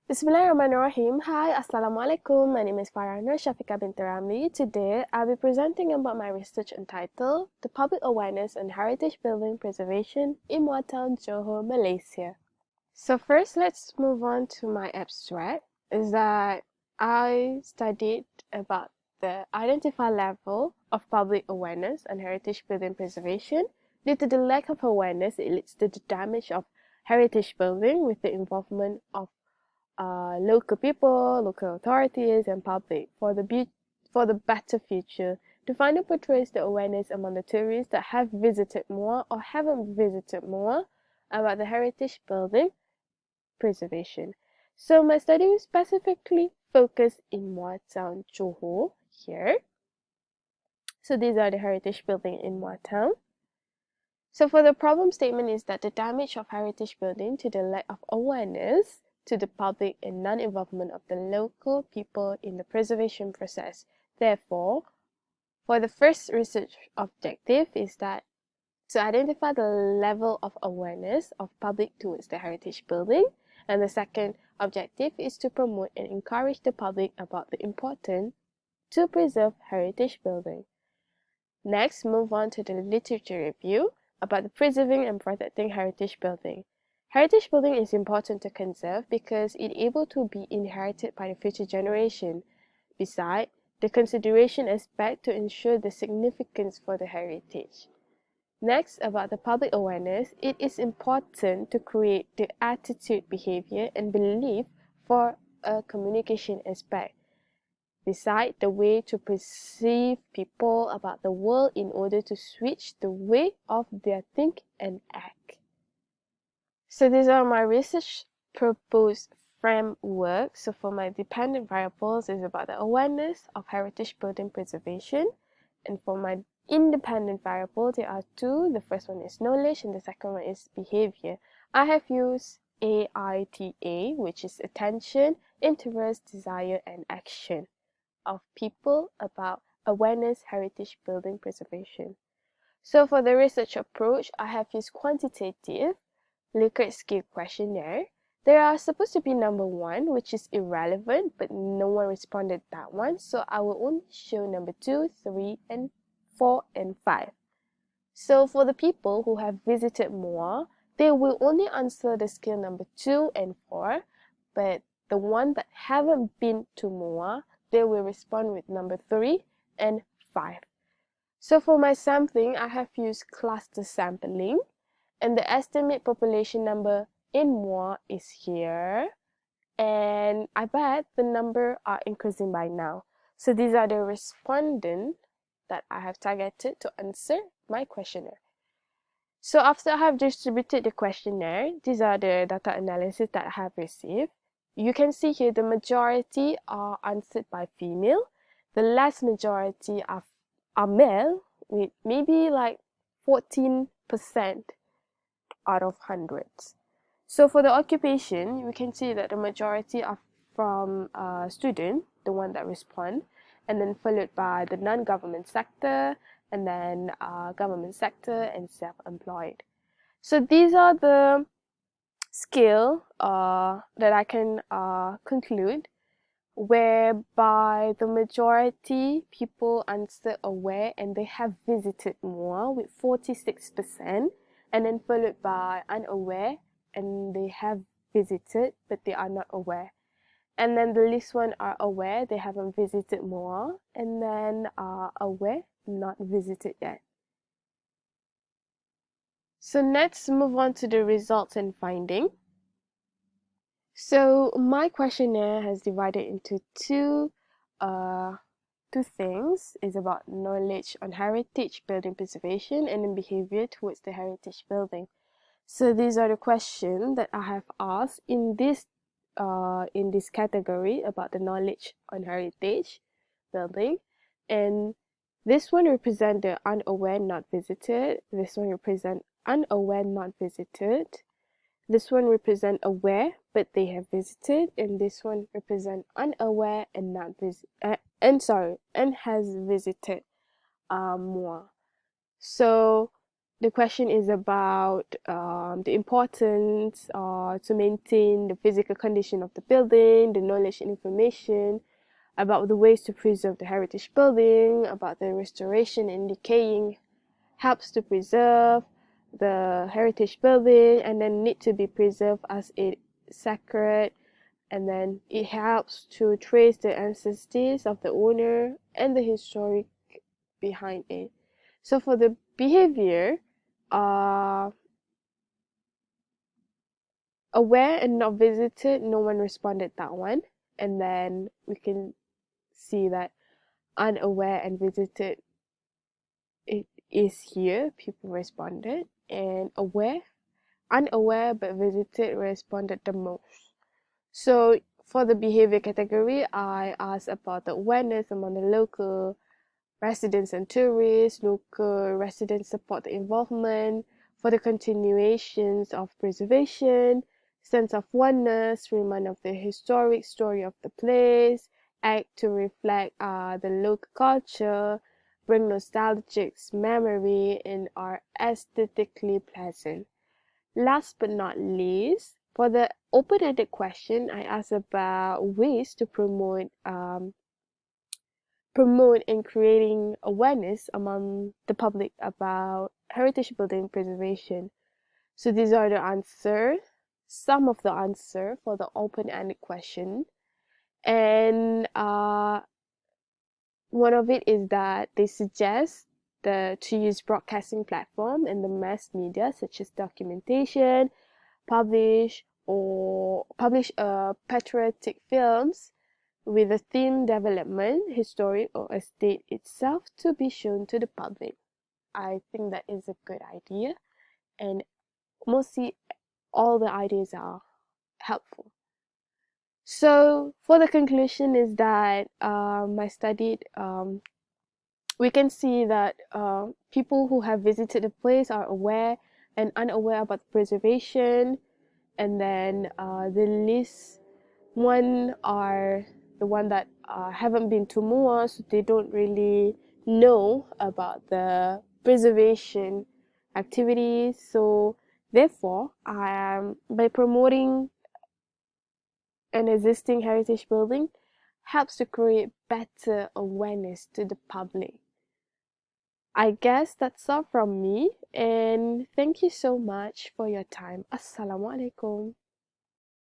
Bismillahirrahmanirrahim. Hi, Assalamualaikum. My name is Farah Nur Shafika binti Ramli. Today, I'll be presenting about my research entitled The Public Awareness and Heritage Building Preservation in Muartown, Johor, Malaysia. So first, let's move on to my abstract. Is that I studied about the identified level of public awareness and heritage building preservation. Due to the lack of awareness, it leads to the damage of heritage building with the involvement of local people, local authorities, and public for the better future. To finally portrays the awareness among the tourists that have visited more or haven't visited more about the heritage building preservation. So my study will specifically focus in Muartown, Johor here. So these are the heritage building in Muartown. So for the problem statement is that the damage of heritage building to the lack of awareness to the public and non-involvement of the local people in the preservation process. Therefore, for the first research objective is that to identify the level of awareness of public towards the heritage building, and the second objective is to promote and encourage the public about the importance to preserve heritage building. Next, move on to the literature review about the preserving and protecting heritage building. Heritage building is important to conserve because it is able to be inherited by the future generation. Besides, the consideration aspect to ensure the significance for the heritage. Next, about the public awareness, it is important to create the attitude, behavior, and belief for a communication aspect. Besides, the way to perceive people about the world in order to switch the way of their think and act. So these are my research proposed framework. So for my dependent variables is about the awareness of heritage building preservation, and for my independent variable there are two. The first one is knowledge and the second one is behavior. I have used AITA, which is attention, interest, desire, and action of people about awareness heritage building preservation. So for the research approach, I have used quantitative Likert skill questionnaire. There are supposed to be number 1, which is irrelevant, but no one responded that one, so I will only show number 2, 3, and 4, and 5. So for the people who have visited more, they will only answer the skill number 2 and 4, but the one that haven't been to more, they will respond with number 3 and 5. So for my sampling, I have used cluster sampling, and the estimate population number in Muar is here, and I bet the number are increasing by now. So these are the respondents that I have targeted to answer my questionnaire. So after I have distributed the questionnaire, these are the data analysis that I have received. You can see here the majority are answered by female. The last majority are male, with maybe like 14% out of hundreds. So for the occupation, we can see that the majority are from student, the one that respond, and then followed by the non-government sector, and then government sector and self-employed. So these are the skill that I can conclude, whereby the majority people answer aware and they have visited more with 46%, and then followed by unaware and they have visited but they are not aware. And then the least one are aware, they haven't visited more, and then aware, not visited yet. So let's move on to the results and finding. So my questionnaire has divided into two things. It's about knowledge on heritage building preservation and then behavior towards the heritage building. So these are the questions that I have asked in this category about the knowledge on heritage building, and this one represent the unaware, not visited. This one represent unaware, not visited. This one represent aware, but they have visited, and this one represent unaware and not and has visited more. So the question is about the importance to maintain the physical condition of the building, the knowledge and information about the ways to preserve the heritage building, about the restoration and decaying helps to preserve the heritage building, and then need to be preserved as it sacred, and then it helps to trace the ancestors of the owner and the historic behind it. So for the behavior, uh, aware and not visited, no one responded that one. And then we can see that unaware and visited, it is here, people responded. And unaware but visited responded the most. So for the behavior category, I asked about the awareness among the local residents and tourists. Local residents support the involvement for the continuations of preservation, sense of oneness, remind of the historic story of the place, act to reflect the local culture, bring nostalgic memory, and are aesthetically pleasant. Last but not least, for the open-ended question, I asked about ways to promote and creating awareness among the public about heritage building preservation. So these are the answers, some of the answer for the open-ended question. And one of it is that they suggest to use broadcasting platform and the mass media such as documentation, publish patriotic films with a theme development, historic or estate itself to be shown to the public. I think that is a good idea, and mostly all the ideas are helpful. So for the conclusion is that I studied we can see that people who have visited the place are aware and unaware about preservation, and then the least one are the one that haven't been to Moa, so they don't really know about the preservation activities. So therefore, by promoting an existing heritage building helps to create better awareness to the public. I guess that's all from me, and thank you so much for your time. Assalamualaikum.